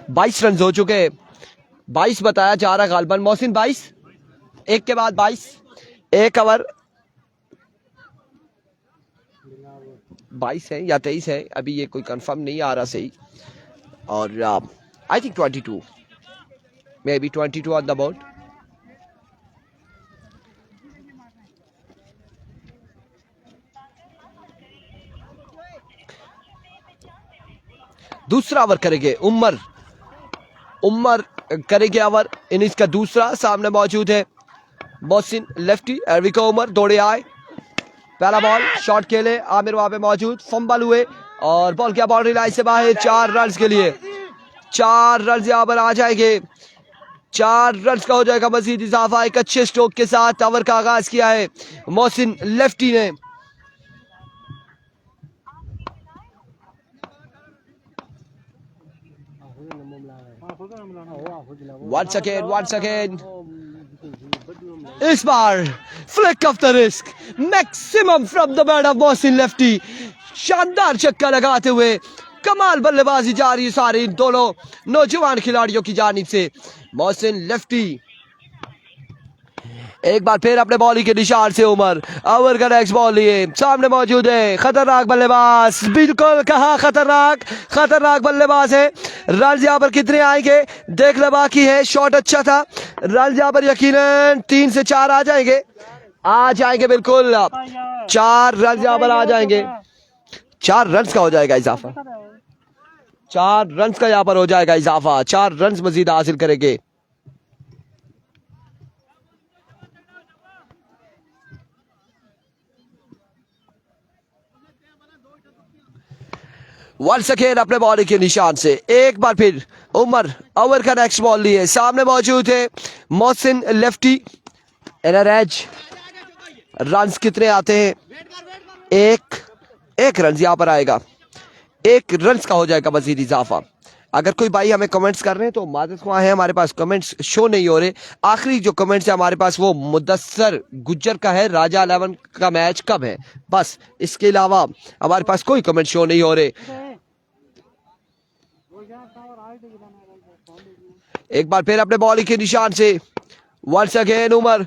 बाईस रन हो चुके, 22 बताया जा रहा गालबन। मोहसिन 22, एक के बाद 22, एक ओवर 22 है या 23 है, अभी ये कोई कंफर्म नहीं आ रहा सही। और I think 22, may be 22 on the board. दूसरा ओवर करेंगे उमर करेंगे ओवर, इनिंग्स का दूसरा। सामने मौजूद है मोहसिन लेफ्टी, एरविको उमर दौड़े आए, पहला बॉल शॉट खेले, आमिर वहां पे मौजूद, फंबल हुए और बॉल क्या बाउंड्री लाइन से बाहर। 4 रन के लिए 4 रन यहाँ पर आ जाएंगे 4 रन का हो जाएगा मजीद इजाफा। एक अच्छे स्ट्रोक के साथ ओवर का आगाज किया है मोहसिन लेफ्टी ने। once again इस बार flick off the wrist maximum from the bat of Mohsin lefty. शानदार छक्का लगाते हुए कमाल बल्लेबाजी जारी है सारे इन दोनों नौजवान खिलाड़ियों की जानिब से। मोहसिन लेफ्टी एक बार फिर अपने बॉलिंग के निशान से उमर ओवर का नेक्स्ट बॉल लिए सामने मौजूद है खतरनाक बल्लेबाज। बिल्कुल कहा खतरनाक बल्लेबाज है। रन यहाँ पर कितने आएंगे देखना बाकी है। शॉट अच्छा था। रन यहाँ पर यकीनन 3 से 4 आ जाएंगे बिल्कुल 4 रन यहाँ पर आ जाएंगे। 4 रन का हो जाएगा इजाफा। 4 रन का यहाँ पर हो जाएगा इजाफा। 4 रन मजीद हासिल करेंगे। वंस अगेन अपने बॉलिंग के निशान से एक बार फिर उमर ओवर का नेक्स्ट बॉल लिए सामने मौजूद है Mohsin lefty. Inner as run कितने आते हैं? एक रन यहाँ पर आएगा। 1 रन का हो जाएगा मजीद इजाफा। अगर कोई भाई हमें कमेंट्स कर रहे हैं तो मादत ख्वाह है, हमारे पास कमेंट्स शो नहीं हो रहे। आखिरी जो कमेंट्स है हमारे पास वो मुदस्सर गुज्जर का है, राजा 11 का मैच कब है, बस इसके अलावा हमारे पास कोई कमेंट शो नहीं हो रहे। एक बार फिर अपने बॉलिंग के निशान से वंस अगेन उमर।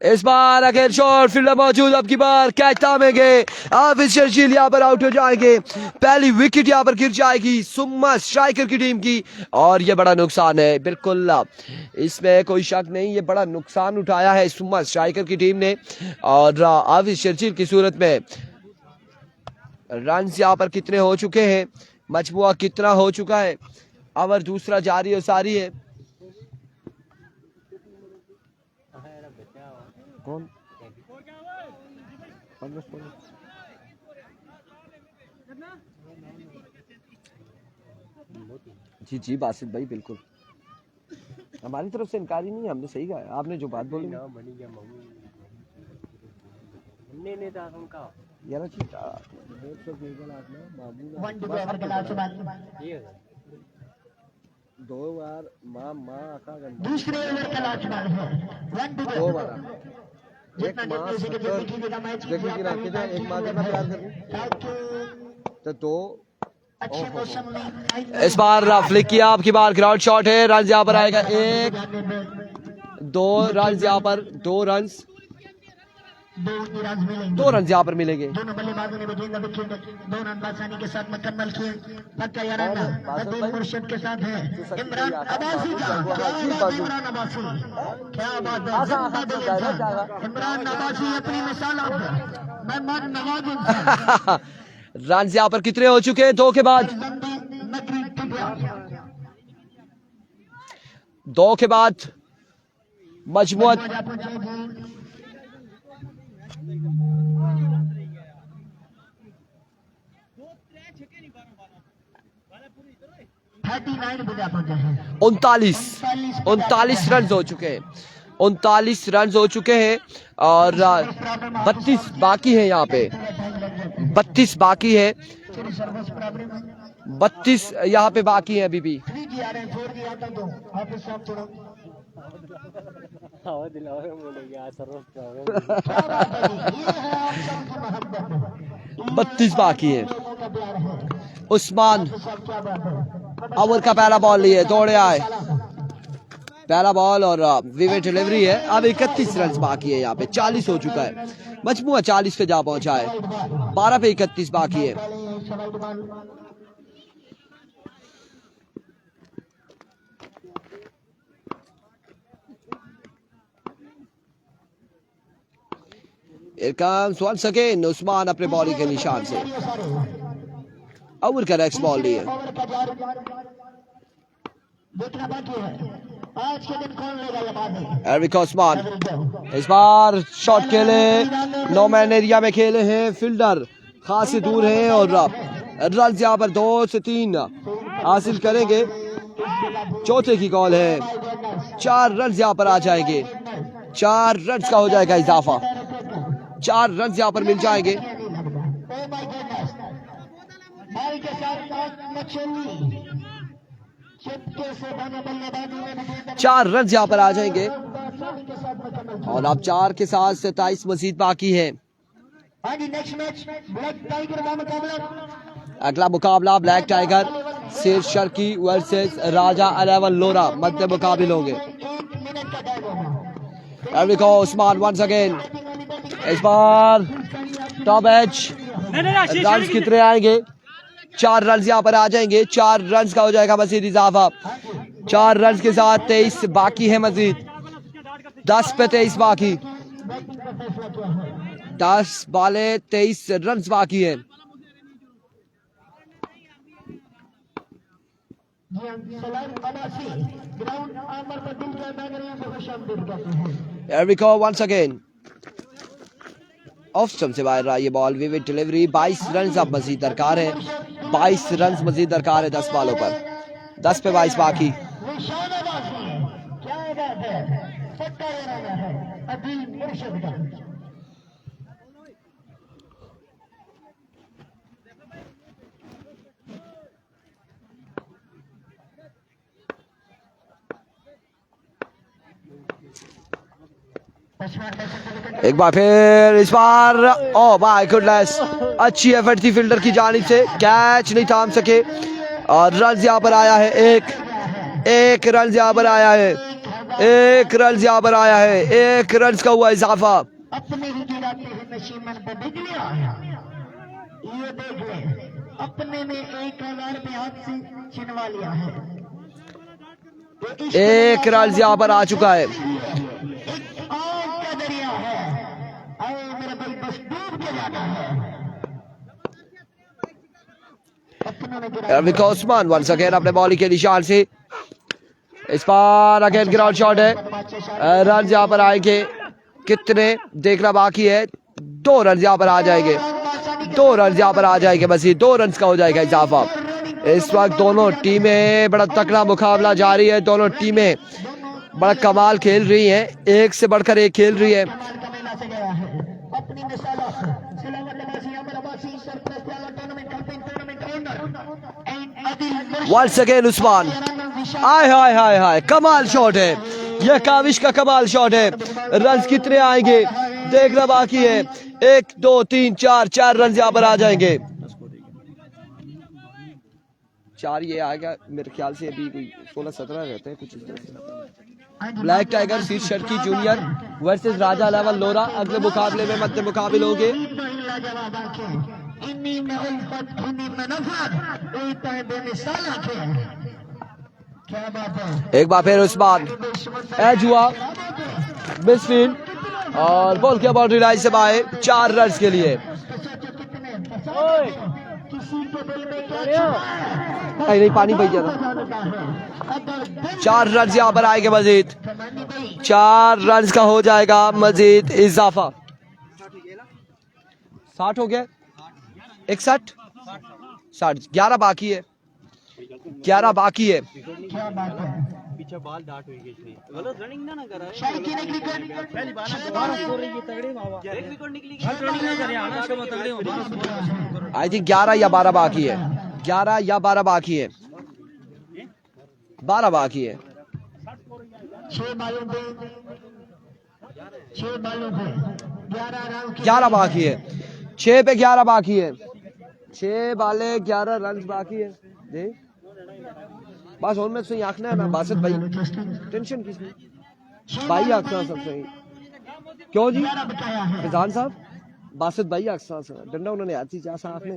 इस बार अगेन शॉट फील्डर मौजूद। अब की बार कैच थामेंगे। हाफिज शर्जील यहाँ पर आउट हो जाएंगे। पहली विकेट यहाँ पर गिर जाएगी सुम्मा स्ट्राइकर की टीम की और ये बड़ा नुकसान है। बिल्कुल इसमें कोई शक नहीं, ये बड़ा नुकसान उठाया है सुम्मा स्ट्राइकर की टीम ने। और हाफिज शर्जील की सूरत में रन यहाँ पर कितने हो चुके हैं, मजमुआ कितना हो चुका है। ओवर दूसरा जारी और सारी है। कौन जी बासित भाई बिल्कुल हमारी तरफ से इनकारी नहीं है, हमने सही कहा। आपने जो बात बोली यार दो बार दूसरे ओवर का लास्ट बॉल है 1 2 दो बार एक मास देखिए कि रखे जाए एक मास कितना प्यार करनी तो 2 अच्छे मौसम में इस बार फ्लिक किया। आपकी बार ग्राउंड शॉट है। रन यहाँ पर आएगा 1 2 रन यहाँ पर 2 रन 2 रन यहाँ पर मिलेंगे। दोनों बल्लेबाजों ने गेंद विकेट 2 रन आसानी के साथ मुकम्मल किए। पक्का याराना अब्दुल मुर्शिद के साथ है इमरान अब्बासी का। इमरान अब्बासी क्या बात है। इमरान अब्बासी अपनी मिसाल मेहमान नवाज। रन यहाँ पर कितने हो चुके हैं 2 के बाद? 2 के बाद मजमुआ 39 रन हो चुके हैं। 39 रन हो चुके हैं और 32 बाकी है। यहाँ पे 32 बाकी है। 32 यहाँ पे बाकी है अभी भी। 32 बाकी है। उस्मान ओवर का पहला बॉल लिए दौड़े आए। पहला बॉल और विवेट डिलीवरी है। अब 31 रन बाकी है। यहाँ पे 40 हो चुका है। मजमुआ 40 पे जा पहुंचा है। 12 पे 31 बाकी है। once again उस्मान अपने बॉलिंग के निशान से ओवर का नेक्स्ट बॉल लिए। एरिक उस्मान इस बार शॉट खेले। नो मैन एरिया में खेले हैं। फील्डर खासी दूर है और रन यहाँ पर 2 से 3 हासिल करेंगे। चौथे की कॉल है। 4 रन यहाँ पर आ जाएंगे, 4 रन का हो जाएगा इजाफा, 4 रन यहाँ पर मिल जाएंगे। बॉल के साथ मचली चुपके से बने बल्लेबाजी में 4 रन यहाँ पर आ जाएंगे और अब 4 के साथ 27 मजीद बाकी है। नेक्स्ट मैच ब्लैक टाइगर का मुकाबला, अगला मुकाबला ब्लैक टाइगर शेर शर्की वर्सेस राजा 11 लोरा मध्य मुकाबले होंगे। 1 मिनट का टाइम होगा। Here we go, Usman once again। इस बार टॉप एज रन कितने आएंगे? 4 रन यहाँ पर आ जाएंगे, 4 रन का हो जाएगा मजीद इजाफा। 4 रन के साथ 23 बाकी है मजीद, 10 पे 23 बाकी, 10 बाले 23 रन बाकी है। Here we go once again। Off stump से बाहर रहा ये बॉल, विविड डिलीवरी, 22 रन अब मजीद दरकार है, 22 रन मजीद दरकार है 10 बॉलों पर, 10 पे 22 बाकी। एक बार फिर इस बार ओ माय गुडनेस, अच्छी एफर्ट थी फील्डर की जानिब से, कैच नहीं थाम सके और रन यहाँ पर आया है, एक रन यहाँ पर आया है, 1 रन यहाँ पर आया है, 1 रन का हुआ इजाफा। अपने ही गिराते हैं नशीमन पे बिजलियां, ये देख ले अपने में 1000 पे हाथ से छिनवा लिया है। 1 रन यहाँ पर आ चुका है। उस्मान वंस अगेन अपने बॉलिंग के निशान से, इस बार अगेन ग्राउंड शॉट है, रन यहाँ पर आएंगे कितने देखना बाकी है, 2 रन यहाँ पर आ जाएंगे, 2 रन यहाँ पर आ जाएंगे, बस ये 2 रन का हो जाएगा इजाफा। इस वक्त दोनों टीमें बड़ा तगड़ा मुकाबला जारी है, दोनों टीमें बड़ा कमाल खेल रही हैं, एक से बढ़कर एक खेल रही है। वंस अगेन उस्मान, हाय हाय हाय हाय, कमाल शॉट है ये, काविश का कमाल शॉट है। रन कितने आएंगे देखना बाकी है, 1 2 3 4 रन यहाँ पर आ जाएंगे, 4 ये आएगा मेरे ख्याल से, अभी कोई 16-17 रहते हैं कुछ इस तरह से। ब्लैक टाइगर शेर शर्की जूनियर वर्सेस राजा 11 लोरा अगले मुकाबले में मध्य मुकाबले होंगे। एक बार फिर उस्मान, एज हुआ मिसफील्ड और बॉल के बाउंड्री लाइन से बाहर, 4 रन के लिए। नहीं पानी पी जाता, 4 रन यहाँ पर आएंगे मजीद, 4 रन का हो जाएगा मजीद इजाफा। 60 हो गया, 61 60, 11 बाकी है, 11 बाकी है। पीछे बॉल डाट हुई गई, गलत रनिंग ना करा है, पहली बार स्कोर रही है तगड़े बाबा, एक विकेट निकली, रनिंग ना करे आना इसका तगड़े हो। आई थिंक 11 या 12 बाकी है, 11 या 12 बाकी है, 12 बाकी है। 6 बालों पे 11 बाकी है, 6 पे 11 बाकी है, 6 बाले 11 रन बाकी है। देख बस और मैं सही आंखना है ना बासत भाई, टेंशन किसने भाई आंखना सब सही क्यों जी फैजान साहब, बासत भाई आंखना डंडा उन्होंने आती जा साथ में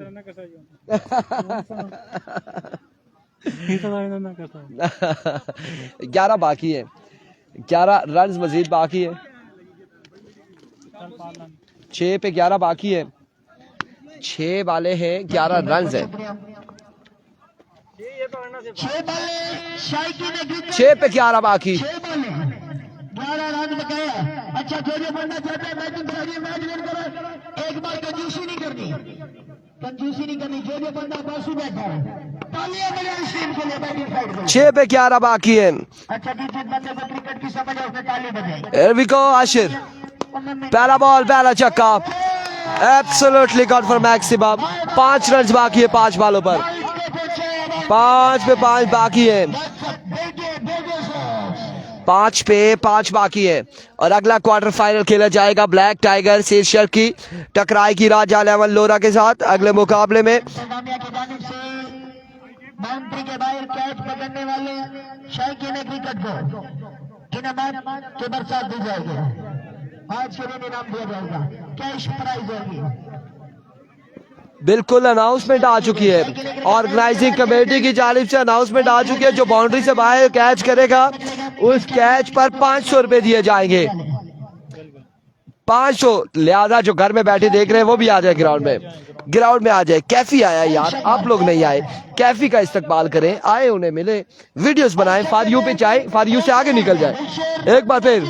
11 बाकी है, 11 रन मजीद बाकी है, 6 पे 11 बाकी है, 6 वाले हैं 11 रन है, 6 पे 11 बाकी, 12 रन बकाया। अच्छा जो बनना चाहते हैं मैच विन करो, एक बार कंजूसी नहीं करनी, जो बंदा बासु बैठा है तालियां बजाएं इस टीम के लिए बैटिंग साइड को। 6 पे 11 बाकी है। अच्छा जी, जिस बंदे को क्रिकेट की समझ है उसने ताली बजाई। Here we go, Ashir. पहला बॉल, पहला छक्का। Absolutely got for maximum. 5 run बाकी है 5 बॉलों पर। 5 पे 5 बाकी है। 5 पे 5 बाकी है और अगला क्वार्टर फाइनल खेला जाएगा। ब्लैक टाइगर शीर्षक की टकराई की राजा 11 लोरा के साथ। अगले मुकाबले में इंतजामिया की जानिब से बाउंड्री के बाहर कैच पकड़ने वाले शायकीन क्रिकेट को इनाम के बरसात दी जाएगी। आज के दिन इनाम दिया जाएगा, कैश प्राइज होगी। बिल्कुल अनाउंसमेंट आ चुकी है। ऑर्गेनाइजिंग कमेटी की जानिब से अनाउंसमेंट आ चुकी है। जो बाउंड्री से बाहर कैच करेगा उस कैच पर 500 रुपए दिए जाएंगे। 500। लिहाजा जो घर में बैठे देख रहे हैं वो भी आ जाए ग्राउंड में आ जाए। कैफी आया यार, आप लोग नहीं आए। कैफी का इस्तेमाल करें, आए उन्हें मिले, वीडियोस बनाएं। फॉर यू पे चाहे फॉर यू से आगे निकल जाए। एक बार फिर,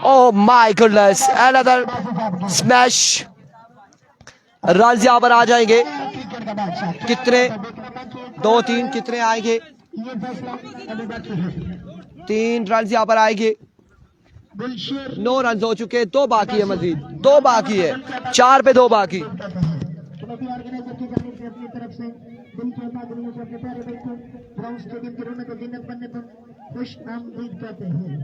oh my goodness, another smash. Run यहाँ पर आ जाएंगे। कितने? 2-3 कितने आएंगे? 3 रन यहाँ पर आएंगे। 9 रन हो चुके हैं। 2 बाकी है, मजीद 2 बाकी है। 4 पे 2 बाकी। कमेटी ऑर्गेनाइजर की जानिब से अपनी तरफ से दिल के आदमियों से अपने प्यारे भाई को ग्राउंड स्टेडियम की रौनक जीनत बनने पर खुश आमदीद कहते हैं।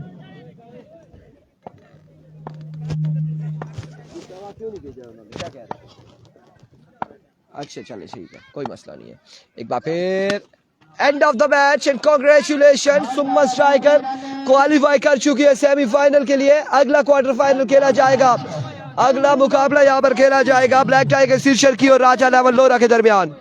अच्छा चले, ठीक है, कोई मसला नहीं है। एक बार फिर end of the match and congratulation. सुम्मा स्ट्राइकर क्वालिफाई कर चुकी है सेमीफाइनल के लिए। अगला क्वार्टर फाइनल खेला जाएगा। अगला मुकाबला यहाँ पर खेला जाएगा ब्लैक टाइगर शीर्षक की और राजा 11 लोरा के दरमियान।